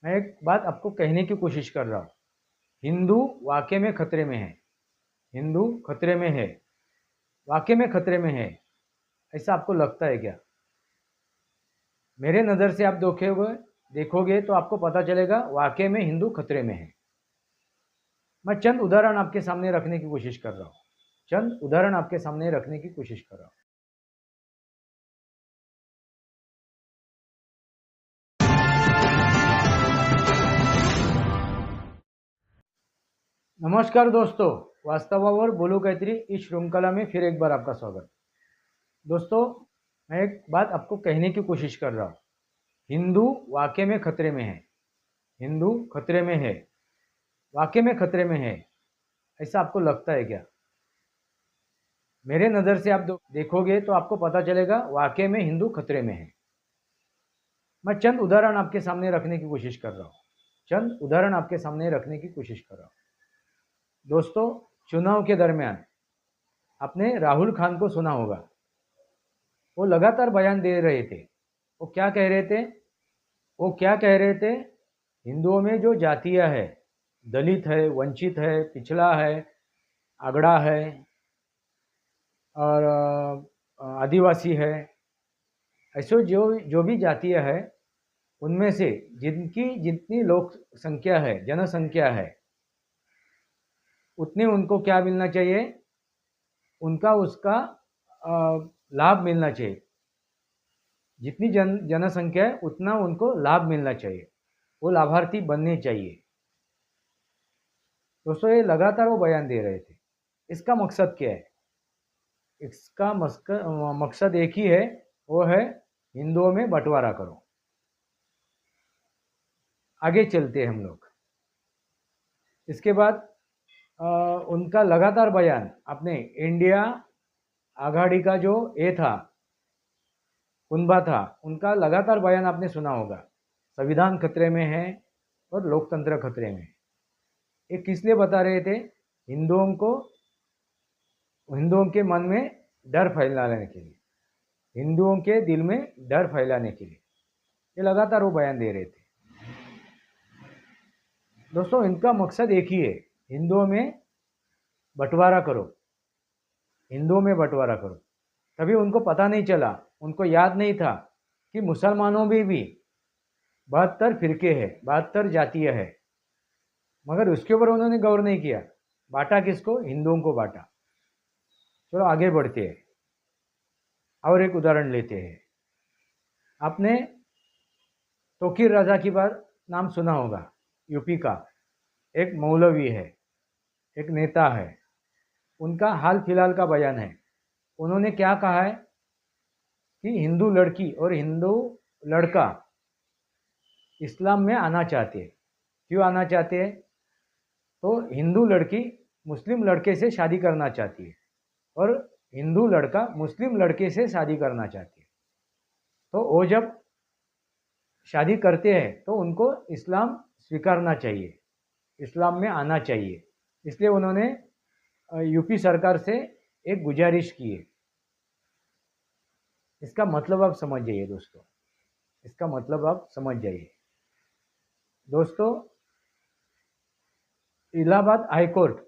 मैं एक बात आपको कहने की कोशिश कर रहा हूँ। हिंदू वाकई में खतरे में है। हिंदू खतरे में है। वाकई में खतरे में है। ऐसा आपको लगता है क्या? मेरे नज़र से आप देखोगे तो आपको पता चलेगा वाकई में हिंदू खतरे में है। मैं चंद उदाहरण आपके सामने रखने की कोशिश कर रहा हूँ। चंद उदाहरण आपके सामने रखने की कोशिश कर रहा हूँ। नमस्कार दोस्तों, वास्तवावर बोलू काहीतरी इस श्रृंखला में फिर एक बार आपका स्वागत। दोस्तों, मैं एक बात आपको कहने की कोशिश कर रहा हूँ। हिंदू वाकई में खतरे में है। हिंदू खतरे में है। वाकई में खतरे में है। ऐसा आपको लगता है क्या? मेरे नज़र से आप देखोगे तो आपको पता चलेगा वाकई में हिंदू खतरे में है। मैं चंद उदाहरण आपके सामने रखने की कोशिश कर रहा हूँ। चंद उदाहरण आपके सामने रखने की कोशिश कर रहा हूँ। दोस्तों, चुनाव के दरमियान आपने राहुल खान को सुना होगा। वो लगातार बयान दे रहे थे। वो क्या कह रहे थे? वो क्या कह रहे थे? हिंदुओं में जो जातियाँ है, दलित है, वंचित है, पिछड़ा है, अगड़ा है और आदिवासी है, ऐसे जो जो भी जातियाँ है, उनमें से जिनकी जितनी लोक संख्या है, जनसंख्या है, उतने उनको क्या मिलना चाहिए? उनका उसका लाभ मिलना चाहिए। जितनी जनसंख्या है उतना उनको लाभ मिलना चाहिए। वो लाभार्थी बनने चाहिए। दोस्तों, ये लगातार वो बयान दे रहे थे। इसका मकसद क्या है? इसका मकसद एक ही है, वो है हिंदुओं में बंटवारा करो। आगे चलते हैं हम लोग। इसके बाद उनका लगातार बयान आपने इंडिया आघाड़ी का जो ये था, कुनबा था, उनका लगातार बयान आपने सुना होगा। संविधान खतरे में है और लोकतंत्र खतरे में है। ये किस लिए बता रहे थे? हिंदुओं को, हिंदुओं के मन में डर फैलाने के लिए, हिंदुओं के दिल में डर फैलाने के लिए ये लगातार वो बयान दे रहे थे। दोस्तों, इनका मकसद एक ही है, हिंदुओं में बंटवारा करो। हिंदुओं में बंटवारा करो। तभी उनको पता नहीं चला, उनको याद नहीं था कि मुसलमानों में भी 72 फिरके हैं, 72 जातियाँ हैं। मगर उसके ऊपर उन्होंने गौर नहीं किया। बांटा किसको? हिंदुओं को बांटा। चलो आगे बढ़ते हैं और एक उदाहरण लेते हैं। आपने तोकीर रजा की बात नाम सुना होगा। यूपी का एक मौलवी है, एक नेता है। उनका हाल फिलहाल का बयान है। उन्होंने क्या कहा है कि हिंदू लड़की और हिंदू लड़का इस्लाम में आना चाहते हैं। क्यों आना चाहते हैं? तो हिंदू लड़की मुस्लिम लड़के से शादी करना चाहती है और हिंदू लड़का मुस्लिम लड़के से शादी करना चाहती है। तो वो जब शादी करते हैं तो उनको इस्लाम स्वीकारना चाहिए, इस्लाम में आना चाहिए। इसलिए उन्होंने यूपी सरकार से एक गुजारिश की है। इसका मतलब आप समझ जाइए दोस्तों। इसका मतलब आप समझ जाइए दोस्तों। इलाहाबाद हाई कोर्ट,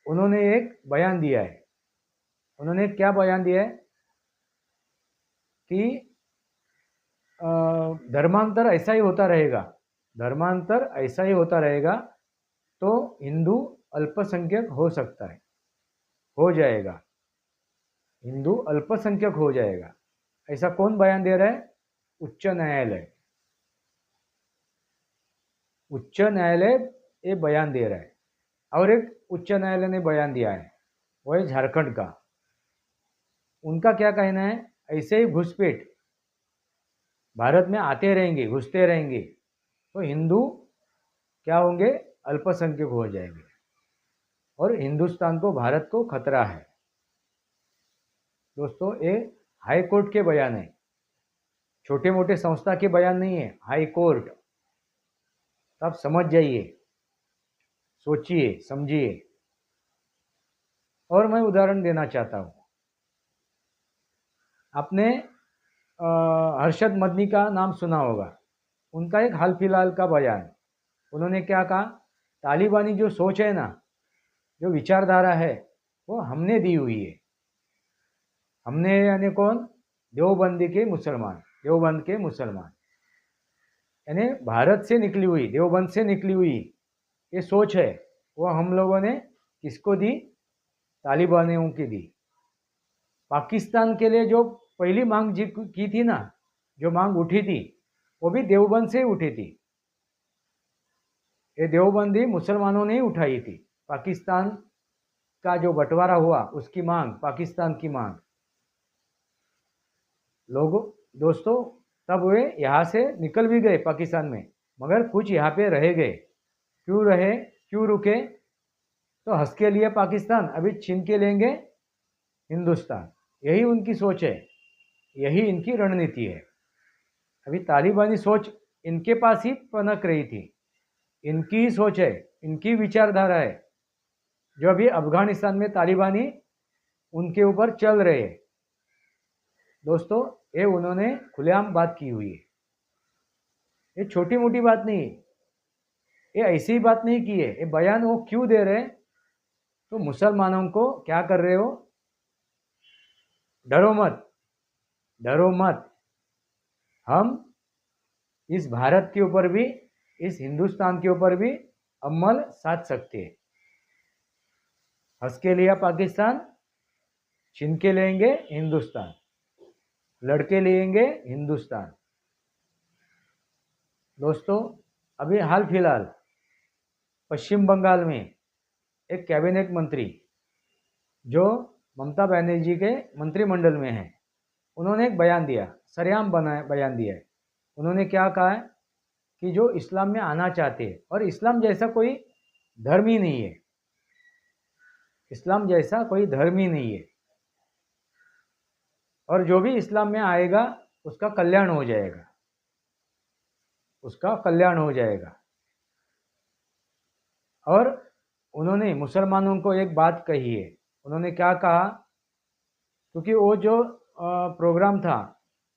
उन्होंने एक बयान दिया है। उन्होंने क्या बयान दिया है कि धर्मांतर ऐसा ही होता रहेगा, धर्मांतर ऐसा ही होता रहेगा तो हिंदू अल्पसंख्यक हो सकता है, हो जाएगा, हिंदू अल्पसंख्यक हो जाएगा। ऐसा कौन बयान दे रहा है? उच्च न्यायालय। उच्च न्यायालय ये बयान दे रहा है। और एक उच्च न्यायालय ने बयान दिया है, वो है झारखंड का। उनका क्या कहना है? ऐसे ही घुसपैठ भारत में आते रहेंगे, घुसते रहेंगे तो हिंदू क्या होंगे? अल्पसंख्यक हो जाएंगे और हिंदुस्तान को, भारत को खतरा है। दोस्तों, ये हाई कोर्ट के बयान है, छोटे मोटे संस्था के बयान नहीं है, हाई कोर्ट। तो आप समझ जाइए, सोचिए, समझिए। और मैं उदाहरण देना चाहता हूँ। आपने हर्षद मदनी का नाम सुना होगा। उनका एक हाल फिलहाल का बयान, उन्होंने क्या कहा, तालिबानी जो सोच है ना, जो विचारधारा है, वो हमने दी हुई है। हमने यानी कौन? देवबंदी के मुसलमान, देवबंद के मुसलमान, यानी भारत से निकली हुई, देवबंद से निकली हुई ये सोच है, वो हम लोगों ने किसको दी? तालिबानियों की दी। पाकिस्तान के लिए जो पहली मांग की थी ना, जो मांग उठी थी, वो भी देवबंद से ही उठी थी। ये देवबंदी मुसलमानों ने ही उठाई थी। पाकिस्तान का जो बंटवारा हुआ, उसकी मांग, पाकिस्तान की मांग। लोगों, दोस्तों, तब वे यहाँ से निकल भी गए पाकिस्तान में, मगर कुछ यहाँ पे रह गए। क्यों रहे, क्यों रुके? तो हंस के लिए पाकिस्तान, अभी छीन के लेंगे हिंदुस्तान। यही उनकी सोच है, यही इनकी रणनीति है। अभी तालिबानी सोच इनके पास ही पनक रही थी, इनकी ही सोच है, इनकी विचारधारा है, जो अभी अफगानिस्तान में तालिबानी उनके ऊपर चल रहे हैं। दोस्तों, ये उन्होंने खुलेआम बात की हुई है, ये छोटी मोटी बात नहीं है, ये ऐसी ही बात नहीं की है। ये बयान वो क्यों दे रहे हैं? तो मुसलमानों को क्या कर रहे हो? डरो मत, डरो मत, हम इस भारत के ऊपर भी, इस हिंदुस्तान के ऊपर भी अमल साध सकते हैं। हंस के लिया पाकिस्तान, छीन के लेंगे हिंदुस्तान, लड़के लेंगे हिंदुस्तान। दोस्तों, अभी हाल फिलहाल पश्चिम बंगाल में एक कैबिनेट मंत्री, जो ममता बनर्जी के मंत्रिमंडल में है, उन्होंने एक बयान दिया, सरेआम बयान दिया है। उन्होंने क्या कहा है कि जो इस्लाम में आना चाहते हैं, और इस्लाम जैसा कोई धर्म ही नहीं है, इस्लाम जैसा कोई धर्म ही नहीं है, और जो भी इस्लाम में आएगा उसका कल्याण हो जाएगा, उसका कल्याण हो जाएगा। और उन्होंने मुसलमानों को एक बात कही है, उन्होंने क्या कहा, क्योंकि वो जो प्रोग्राम था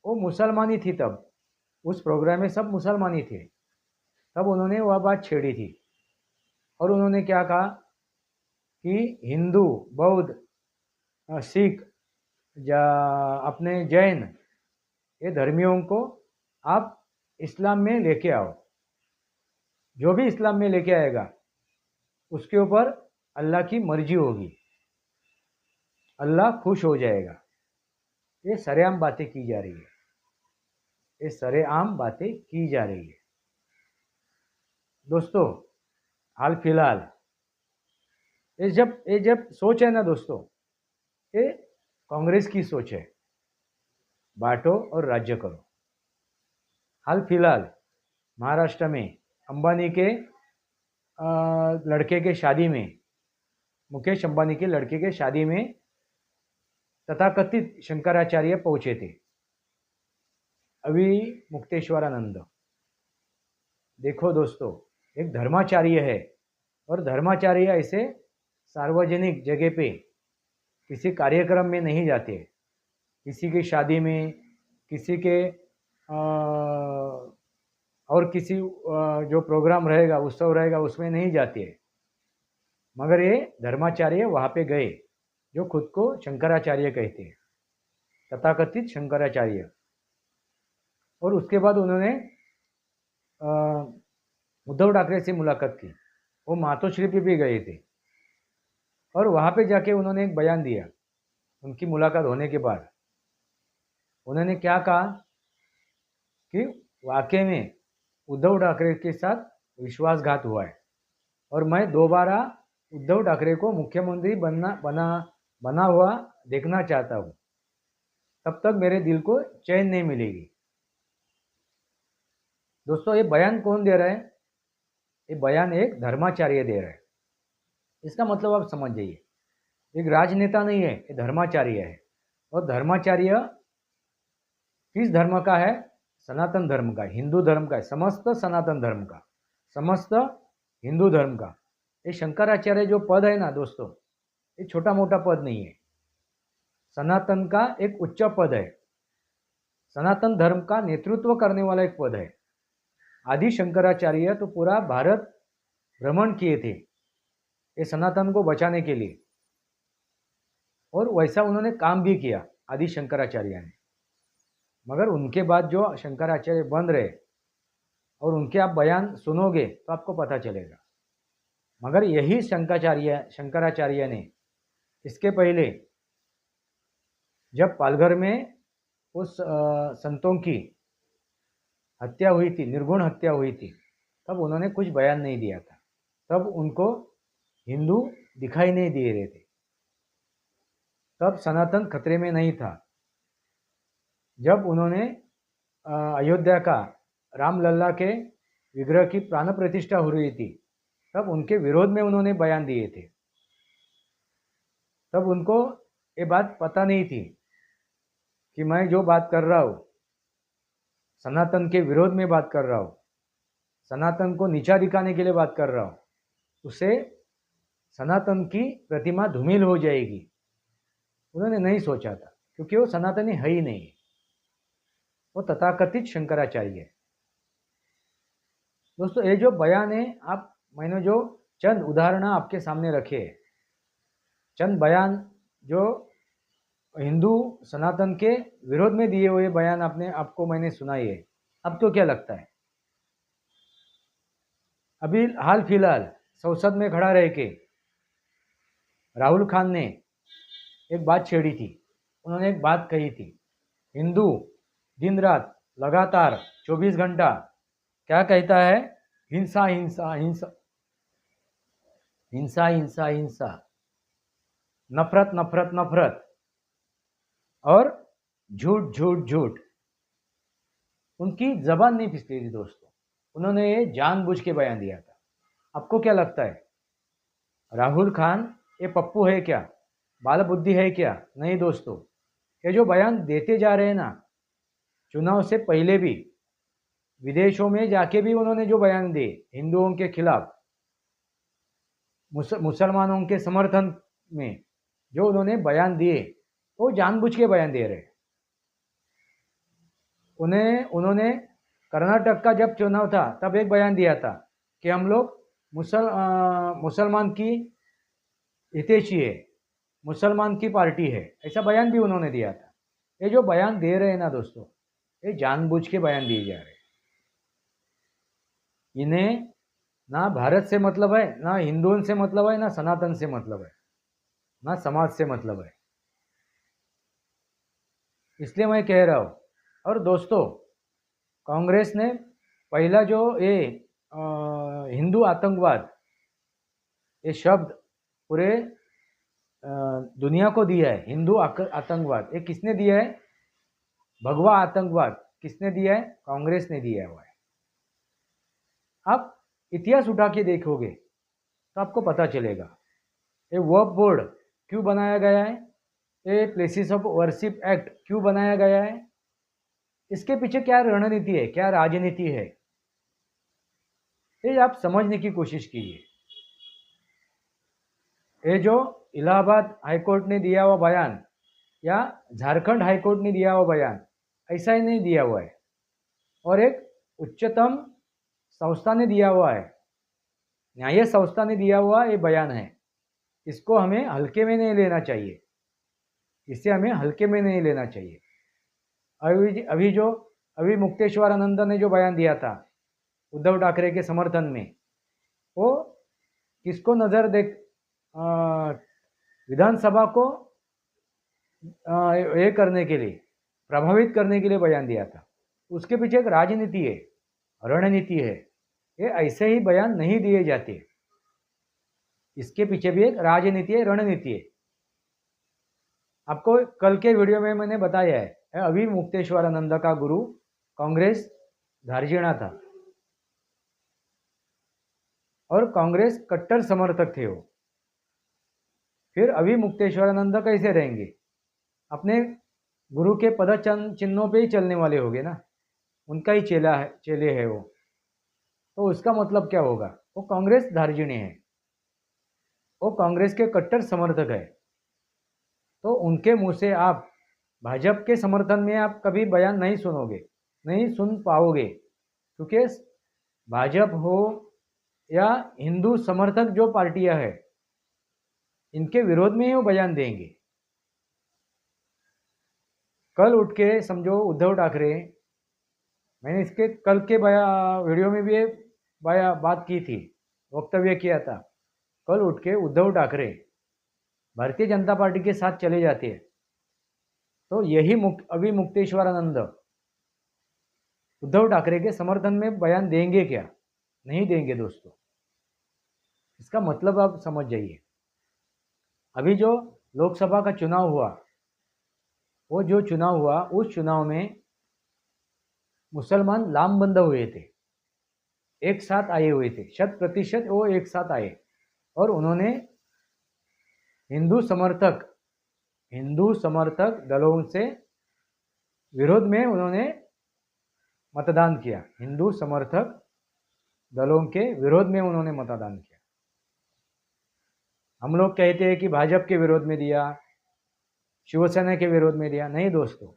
वो मुसलमानी थी, तब उस प्रोग्राम में सब मुसलमानी थे, तब उन्होंने वह बात छेड़ी थी। और उन्होंने क्या कहा कि हिंदू, बौद्ध, सिख, अपने जैन, ये धर्मियों को आप इस्लाम में लेके आओ। जो भी इस्लाम में लेके आएगा उसके ऊपर अल्लाह की मर्जी होगी, अल्लाह खुश हो जाएगा। ये सरेआम बातें की जा रही है, ये सरेआम बातें की जा रही है। दोस्तों, हाल फिलहाल ये जब सोच है ना दोस्तों, ये कांग्रेस की सोच है, बांटो और राज्य करो। हाल फिलहाल महाराष्ट्र में अंबानी के लड़के के शादी में, मुकेश अंबानी के लड़के के शादी में तथाकथित शंकराचार्य पहुंचे थे, अभी मुक्तेश्वरानंद। देखो दोस्तों, एक धर्माचार्य है, और धर्माचार्य ऐसे सार्वजनिक जगह पे किसी कार्यक्रम में नहीं जाते, किसी की शादी में, किसी के और किसी जो प्रोग्राम रहेगा, उत्सव रहेगा, उसमें नहीं जाते। मगर ये धर्माचार्य वहाँ पे गए, जो खुद को शंकराचार्य कहते हैं, तथाकथित शंकराचार्य। और उसके बाद उन्होंने उद्धव ठाकरे से मुलाकात की, वो मातोश्री पे भी गए थे, और वहाँ पे जाके उन्होंने एक बयान दिया। उनकी मुलाकात होने के बाद उन्होंने क्या कहा कि वाकई में उद्धव ठाकरे के साथ विश्वासघात हुआ है, और मैं दोबारा उद्धव ठाकरे को मुख्यमंत्री बना हुआ देखना चाहता हूँ, तब तक मेरे दिल को चैन नहीं मिलेगी। दोस्तों, ये बयान कौन दे रहा है? ये बयान एक धर्माचार्य दे रहा है। इसका मतलब आप समझ जाइए, एक राजनेता नहीं है, ये धर्माचार्य है। और धर्माचार्य किस धर्म का है? सनातन धर्म का, हिंदू धर्म का है, समस्त सनातन धर्म का, समस्त हिंदू धर्म का। ये शंकराचार्य जो पद है ना दोस्तों, ये छोटा मोटा पद नहीं है, सनातन का एक उच्च पद है, सनातन धर्म का नेतृत्व करने वाला एक पद है। आदि शंकराचार्य तो पूरा भारत भ्रमण किए थे ये सनातन को बचाने के लिए, और वैसा उन्होंने काम भी किया आदि शंकराचार्य ने। मगर उनके बाद जो शंकराचार्य बन रहे और उनके आप बयान सुनोगे तो आपको पता चलेगा। मगर यही शंकराचार्य ने इसके पहले जब पालघर में उस संतों की हत्या हुई थी, निर्गुण हत्या हुई थी, तब उन्होंने कुछ बयान नहीं दिया था। तब उनको हिंदू दिखाई नहीं दे रहे थे, तब सनातन खतरे में नहीं था। जब उन्होंने अयोध्या का रामलल्ला के विग्रह की प्राण प्रतिष्ठा हो रही थी, तब उनके विरोध में उन्होंने बयान दिए थे। तब उनको ये बात पता नहीं थी कि मैं जो बात कर रहा हूँ सनातन के विरोध में बात कर रहा हूँ, सनातन को नीचा दिखाने के लिए बात कर रहा हूँ, उससे सनातन की प्रतिमा धूमिल हो जाएगी। उन्होंने नहीं सोचा था, क्योंकि वो सनातनी है ही नहीं, वो तथाकथित शंकराचार्य है। दोस्तों ये जो बयान है, मैंने जो चंद उदाहरण आपके सामने रखे, चंद बयान जो हिंदू सनातन के विरोध में दिए हुए बयान आपको मैंने सुनाई है। आपको क्या लगता है? अभी हाल फिलहाल संसद में खड़ा रह के राहुल खान ने एक बात छेड़ी थी। उन्होंने एक बात कही थी, हिंदू दिन रात लगातार 24 घंटा क्या कहता है? हिंसा हिंसा हिंसा हिंसा हिंसा हिंसा, नफरत नफरत नफरत और झूठ झूठ झूठ। उनकी जबान नहीं फिसली थी दोस्तों, उन्होंने ये जानबूझ के बयान दिया था। आपको क्या लगता है, राहुल खान ये पप्पू है क्या, बाल बुद्धि है क्या? नहीं दोस्तों, ये जो बयान देते जा रहे हैं ना, चुनाव से पहले भी विदेशों में जाके भी उन्होंने जो बयान दिए हिंदुओं के खिलाफ, मुसलमानों के समर्थन में जो उन्होंने बयान दिए, वो जानबूझ के बयान दे रहे। उन्होंने कर्नाटक का जब चुनाव था तब एक बयान दिया था कि हम लोग मुसलमान की हितैषी है, मुसलमान की पार्टी है, ऐसा बयान भी उन्होंने दिया था। ये जो बयान दे रहे हैं ना दोस्तों, ये जानबूझ के बयान दिए जा रहे हैं। इन्हें ना भारत से मतलब है, ना हिंदुओं से मतलब है, ना सनातन से मतलब है, ना समाज से मतलब है। इसलिए मैं कह रहा हूँ। और दोस्तों, कांग्रेस ने पहला जो ये हिंदू आतंकवाद ये शब्द पूरे दुनिया को दिया है, हिंदू आतंकवाद, ये किसने दिया है? भगवा आतंकवाद किसने दिया है? कांग्रेस ने दिया हुआ है। आप इतिहास उठा के देखोगे तो आपको पता चलेगा ये वक्फ बोर्ड क्यों बनाया गया है, ये प्लेसेस ऑफ वर्शिप एक्ट क्यों बनाया गया है, इसके पीछे क्या रणनीति है, क्या राजनीति है, ये आप समझने की कोशिश कीजिए। ये जो इलाहाबाद हाईकोर्ट ने दिया हुआ बयान या झारखंड हाईकोर्ट ने दिया हुआ बयान ऐसा ही नहीं दिया हुआ है, और एक उच्चतम संस्था ने दिया हुआ है, न्याय संस्था ने दिया हुआ ये बयान है। इसको हमें हल्के में नहीं लेना चाहिए, इसे हमें हल्के में नहीं लेना चाहिए। अभी मुक्तेश्वरानंद ने जो बयान दिया था उद्धव ठाकरे के समर्थन में, वो किसको नज़र देख विधानसभा को ये करने के लिए, प्रभावित करने के लिए बयान दिया था। उसके पीछे एक राजनीति है, रणनीति है। ये ऐसे ही बयान नहीं दिए जाते, इसके पीछे भी एक राजनीति है, रणनीति है। आपको कल के वीडियो में मैंने बताया है, अभी मुक्तेश्वरानंद का गुरु कांग्रेस धारजीणा था और कांग्रेस कट्टर समर्थक थे वो। फिर अभी मुक्तेश्वरानंद कैसे रहेंगे? अपने गुरु के पद चिन्हों पे ही चलने वाले होंगे ना, उनका ही चेले है वो, तो उसका मतलब क्या होगा? वो कांग्रेस धार्जिणे है, वो कांग्रेस के कट्टर समर्थक है। तो उनके मुंह से आप भाजपा के समर्थन में आप कभी बयान नहीं सुनोगे, नहीं सुन पाओगे, क्योंकि भाजपा हो या हिंदू समर्थक जो पार्टियां हैं, इनके विरोध में ही वो बयान देंगे। कल उठ के समझो उद्धव ठाकरे, मैंने इसके कल के वीडियो में भी ये बात की थी, वक्तव्य किया था। कल उठ के उद्धव ठाकरे भारतीय जनता पार्टी के साथ चले जाते हैं तो यही अभी मुक्तेश्वरानंद उद्धव ठाकरे के समर्थन में बयान देंगे क्या? नहीं देंगे दोस्तों। इसका मतलब आप समझ जाइए। अभी जो लोकसभा का चुनाव हुआ, वो जो चुनाव हुआ, उस चुनाव में मुसलमान लामबंद हुए थे, एक साथ आए हुए थे, 100% वो एक साथ आए और उन्होंने हिंदू समर्थक दलों से विरोध में उन्होंने मतदान किया। हिंदू समर्थक दलों के विरोध में उन्होंने मतदान किया। हम लोग कहते हैं कि भाजपा के विरोध में दिया, शिवसेना के विरोध में दिया। नहीं दोस्तों,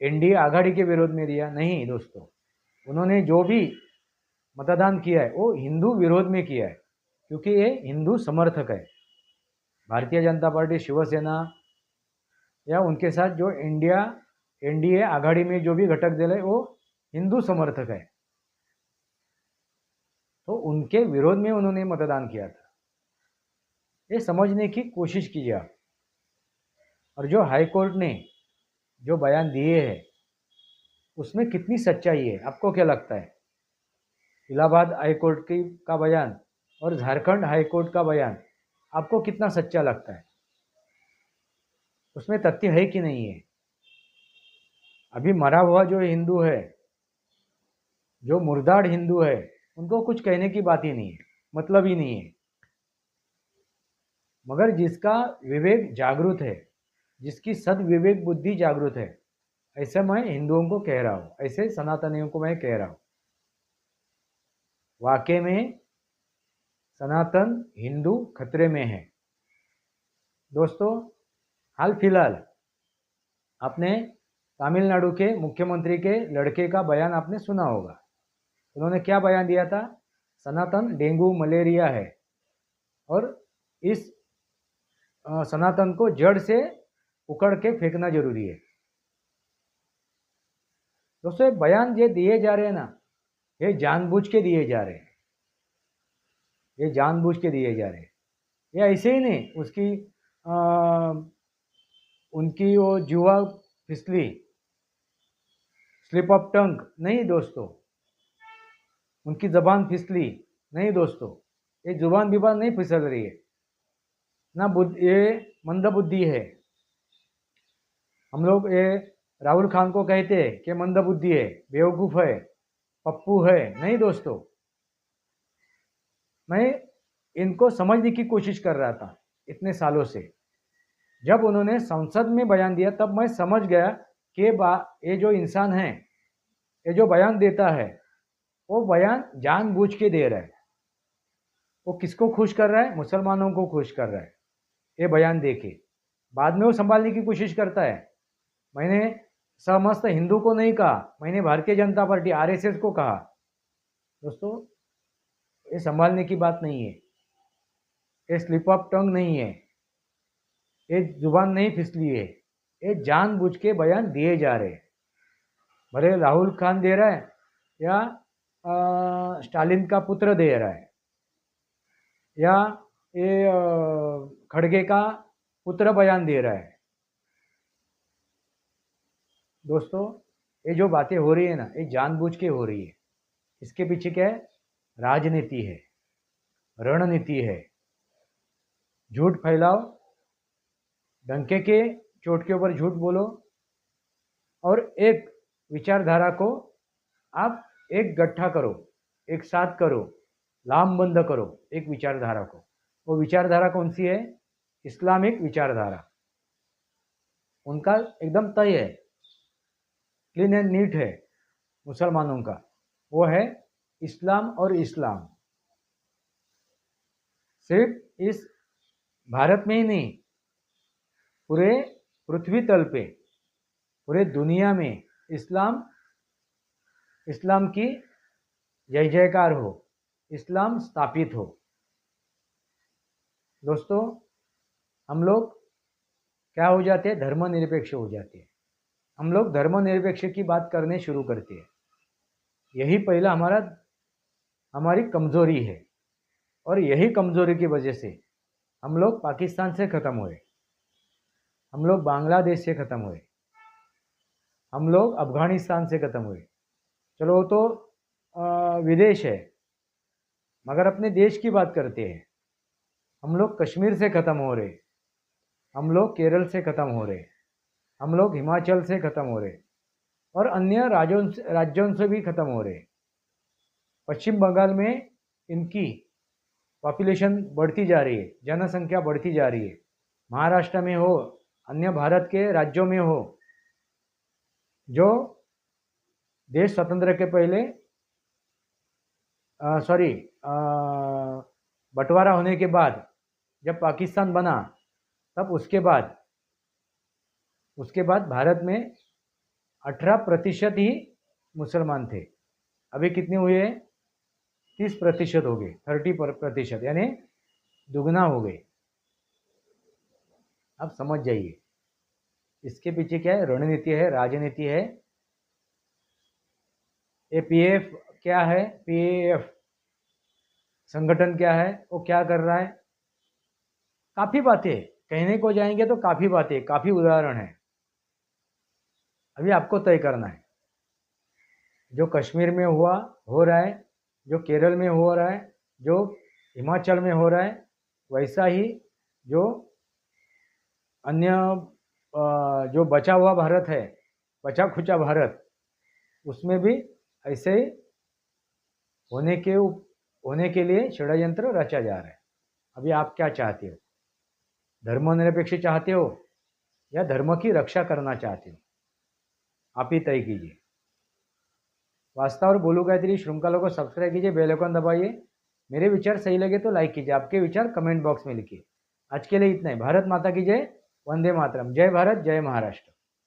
एनडीए आघाड़ी के विरोध में दिया। नहीं दोस्तों, उन्होंने जो भी मतदान किया है वो हिंदू विरोध में किया है, क्योंकि ये हिंदू समर्थक है। भारतीय जनता पार्टी, शिवसेना या उनके साथ जो एनडीए आघाड़ी में जो भी घटक दल है वो हिंदू समर्थक है, तो उनके विरोध में उन्होंने मतदान किया था। ये समझने की कोशिश कीजिए आप। और जो हाई कोर्ट ने जो बयान दिए हैं उसमें कितनी सच्चाई है, आपको क्या लगता है? इलाहाबाद हाई कोर्ट का बयान और झारखंड हाई कोर्ट का बयान आपको कितना सच्चा लगता है? उसमें तथ्य है कि नहीं है? अभी मरा हुआ जो हिंदू है, जो मुर्दार हिंदू है, उनको कुछ कहने की बात ही नहीं है, मतलब ही नहीं है। मगर जिसका विवेक जागृत है, जिसकी सद्विवेक बुद्धि जागृत है, ऐसे मैं हिंदुओं को कह रहा हूँ, ऐसे सनातनियों को मैं कह रहा हूँ। वाकई में सनातन हिंदू खतरे में है दोस्तों। हाल फिलहाल आपने तमिलनाडु के मुख्यमंत्री के लड़के का बयान आपने सुना होगा। उन्होंने क्या बयान दिया था? सनातन डेंगू मलेरिया है और इस सनातन को जड़ से उकड़ के फेंकना जरूरी है। दोस्तों ये बयान ये दिए जा रहे हैं ना, ये जानबूझ के दिए जा रहे हैं, ये जानबूझ के दिए जा रहे हैं। ये ऐसे ही नहीं, उनकी वो जुआ फिसली, स्लिप ऑफ टंग नहीं दोस्तों, उनकी जबान फिसली नहीं दोस्तों। ये जुबान बिबान नहीं फिसल रही है ना, ये मंद बुद्धि है। हम लोग ये राहुल खान को कहते हैं कि मंद बुद्धि है, बेवकूफ है, पप्पू है। नहीं दोस्तों, मैं इनको समझने की कोशिश कर रहा था इतने सालों से। जब उन्होंने संसद में बयान दिया तब मैं समझ गया कि ये जो इंसान है, ये जो बयान देता है, वो बयान जानबूझ के दे रहा है। वो किसको खुश कर रहा है? मुसलमानों को खुश कर रहा है ये बयान दे के। बाद में वो संभालने की कोशिश करता है। मैंने समस्त हिंदू को नहीं कहा, मैंने भारतीय जनता पार्टी आरएसएस को कहा। दोस्तों ये संभालने की बात नहीं है, ये स्लिप ऑफ टंग नहीं है, ये जुबान नहीं फिसली है, ये जानबूझ के बयान दिए जा रहे हैं। भले राहुल खान दे रहा है या स्टालिन का पुत्र दे रहा है या ये खड़गे का पुत्र बयान दे रहा है। दोस्तों ये जो बातें हो रही है ना, ये जानबूझ के हो रही है। इसके पीछे क्या है? राजनीति है, रणनीति है। झूठ फैलाओ, डंके के चोट के ऊपर झूठ बोलो और एक विचारधारा को आप एक गट्ठा करो, एक साथ करो, लामबंद करो एक विचारधारा को। वो विचारधारा कौन सी है? इस्लामिक विचारधारा। उनका एकदम तय है, क्लीन एंड नीट है मुसलमानों का। वो है इस्लाम और इस्लाम। सिर्फ इस भारत में ही नहीं, पूरे पृथ्वी तल पे, पूरे दुनिया में इस्लाम की जय जयकार हो, इस्लाम स्थापित हो। दोस्तों, हम लोग क्या हो जाते हैं, धर्मनिरपेक्ष हो जाते हैं। हम लोग धर्मनिरपेक्ष की बात करने शुरू करते हैं। यही पहला हमारी कमज़ोरी है, और यही कमज़ोरी की वजह से हम लोग पाकिस्तान से ख़त्म हुए, हम लोग बांग्लादेश से ख़त्म हुए, हम लोग अफ़गानिस्तान से ख़त्म हुए। चलो वो तो विदेश है, मगर अपने देश की बात करते हैं। हम लोग कश्मीर से ख़त्म हो रहे, हम लोग केरल से ख़त्म हो रहे, हम लोग हिमाचल से ख़त्म हो रहे, और अन्य राज्यों से भी ख़त्म हो रहे। पश्चिम बंगाल में इनकी पॉपुलेशन बढ़ती जा रही है, जनसंख्या बढ़ती जा रही है। महाराष्ट्र में हो, अन्य भारत के राज्यों में हो, जो देश स्वतंत्र के पहले बंटवारा होने के बाद जब पाकिस्तान बना, तब उसके बाद भारत में 18% ही मुसलमान थे। अभी कितने हुए? 30% हो गए, 30%, यानी दुगना हो गए। आप समझ जाइए इसके पीछे क्या है, रणनीति है, राजनीति है। एपीएफ क्या है, पीएफ संगठन क्या है, वो क्या कर रहा है? काफ़ी बातें कहने को जाएंगे तो काफ़ी बातें, काफ़ी उदाहरण है। अभी आपको तय करना है। जो कश्मीर में हो रहा है, जो केरल में हो रहा है, जो हिमाचल में हो रहा है, वैसा ही जो अन्य जो बचा हुआ भारत है, बचा खुचा भारत, उसमें भी ऐसे होने के लिए षड्यंत्र रचा जा रहा है। अभी आप क्या चाहते हो? धर्मनिरपेक्ष चाहते हो या धर्म की रक्षा करना चाहते हो? आप ही तय कीजिए। वास्ता और बोलू गायत्री श्रृंखला को सब्सक्राइब कीजिए, बेल आइकन दबाइए। मेरे विचार सही लगे तो लाइक कीजिए, आपके विचार कमेंट बॉक्स में लिखिए। आज के लिए इतना ही। भारत माता की जय, वंदे मातरम। जय भारत, जय महाराष्ट्र।